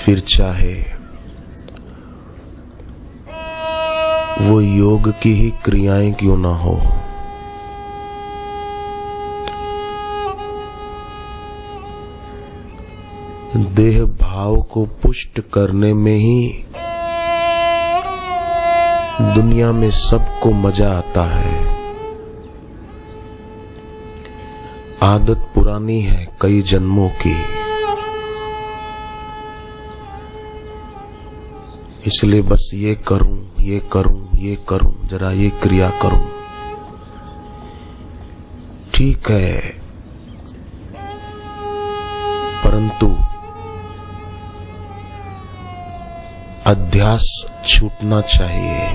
फिर चाहे वो योग की ही क्रियाएं क्यों ना हो, देह भाव को पुष्ट करने में ही दुनिया में सबको मजा आता है। आदत पुरानी है कई जन्मों की, इसलिए बस ये करूं, ये करूं, ये करूं, जरा ये क्रिया करूं। ठीक है, परंतु अध्यास छूटना चाहिए।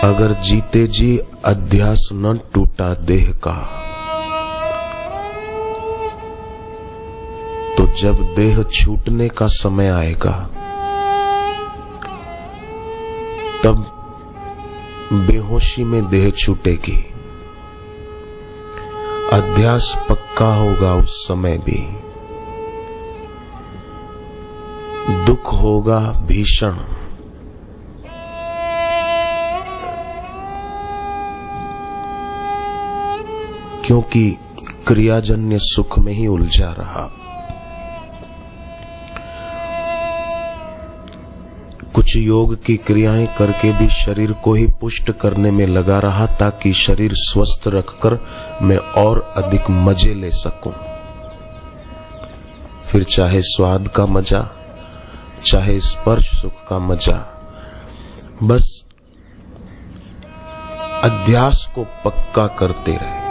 अगर जीते जी अध्यास न टूटा देह का, तो जब देह छूटने का समय आएगा तब बेहोशी में देह छूटेगी। अध्यास पक्का होगा उस समय भी, दुख होगा भीषण। क्योंकि क्रियाजन्य सुख में ही उलझा रहा। कुछ योग की क्रियाएं करके भी शरीर को ही पुष्ट करने में लगा रहा, ताकि शरीर स्वस्थ रखकर मैं और अधिक मजे ले सकूं। फिर चाहे स्वाद का मजा, चाहे स्पर्श सुख का मजा, बस अध्यास को पक्का करते रहे।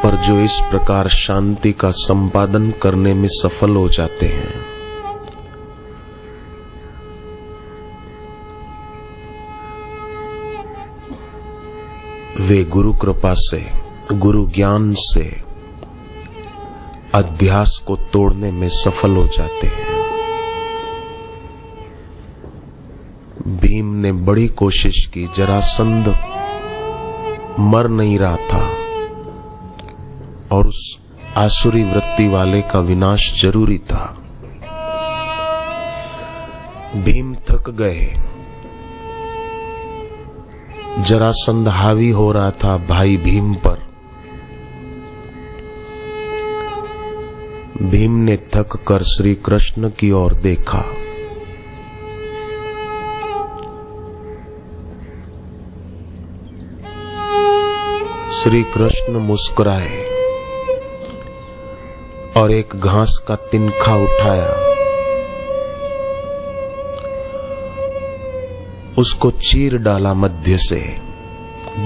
पर जो इस प्रकार शांति का संपादन करने में सफल हो जाते हैं, वे गुरु कृपा से, गुरु ज्ञान से अध्यास को तोड़ने में सफल हो जाते हैं। भीम ने बड़ी कोशिश की, जरासंध मर नहीं रहा था और उस आसुरी वृत्ति वाले का विनाश जरूरी था। भीम थक गए, जरासंध हावी हो रहा था भाई भीम पर। भीम ने थक कर श्री कृष्ण की ओर देखा। श्री कृष्ण मुस्कुराए और एक घास का तिनखा उठाया, उसको चीर डाला, मध्य से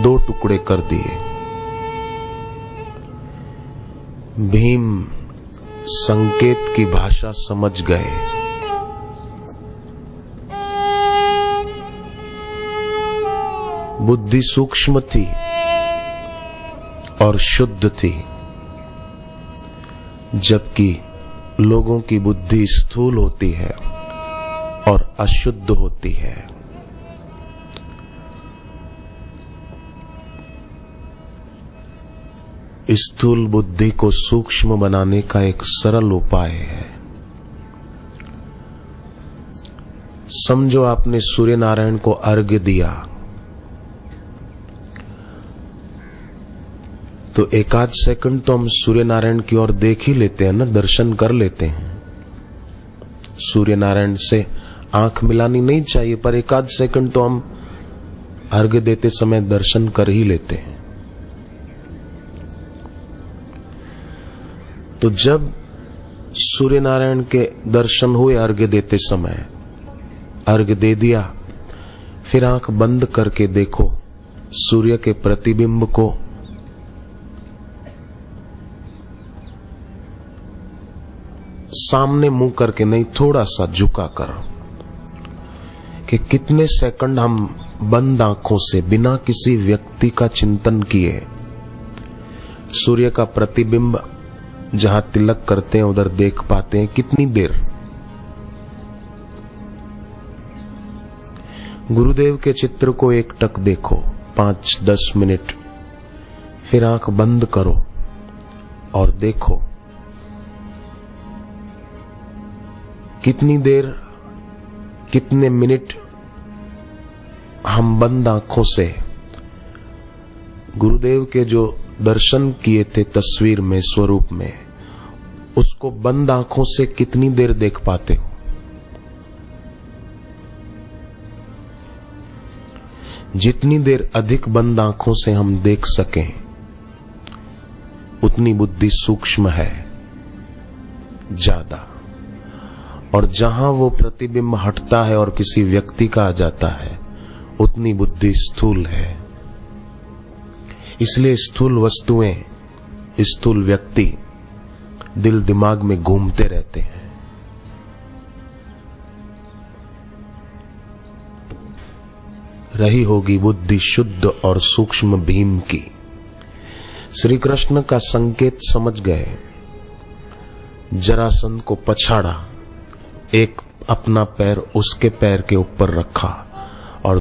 2 टुकड़े कर दिए। भीम संकेत की भाषा समझ गए। बुद्धि सूक्ष्म थी और शुद्ध थी, जबकि लोगों की बुद्धि स्थूल होती है और अशुद्ध होती है। स्थूल बुद्धि को सूक्ष्म बनाने का एक सरल उपाय है। समझो आपने सूर्य नारायण को अर्घ्य दिया, तो 1-8 सेकंड तो हम सूर्य नारायण की ओर देख ही लेते हैं ना, दर्शन कर लेते हैं। सूर्य नारायण से आंख मिलानी नहीं चाहिए, पर 1-8 सेकंड तो हम अर्घ्य देते समय दर्शन कर ही लेते हैं। तो जब सूर्य नारायण के दर्शन हुए अर्घ्य देते समय, अर्घ्य दे दिया, फिर आंख बंद करके देखो सूर्य के प्रतिबिंब को। सामने मुंह करके नहीं, थोड़ा सा झुका कर, कि कितने सेकंड हम बंद आंखों से बिना किसी व्यक्ति का चिंतन किए सूर्य का प्रतिबिंब जहां तिलक करते हैं उधर देख पाते हैं। कितनी देर? गुरुदेव के चित्र को एकटक देखो 5-10 मिनट, फिर आंख बंद करो और देखो कितनी देर, कितने मिनट हम बंद आंखों से गुरुदेव के जो दर्शन किए थे तस्वीर में, स्वरूप में, उसको बंद आंखों से कितनी देर देख पाते हो। जितनी देर अधिक बंद आंखों से हम देख सकें, उतनी बुद्धि सूक्ष्म है ज्यादा, और जहां वो प्रतिबिंब हटता है और किसी व्यक्ति का आ जाता है, उतनी बुद्धि स्थूल है। इसलिए स्थूल वस्तुएं, स्थूल व्यक्ति दिल दिमाग में घूमते रहते हैं। रही होगी बुद्धि शुद्ध और सूक्ष्म भीम की। श्री कृष्ण का संकेत समझ गए, जरासंध को पछाड़ा, एक अपना पैर उसके पैर के ऊपर रखा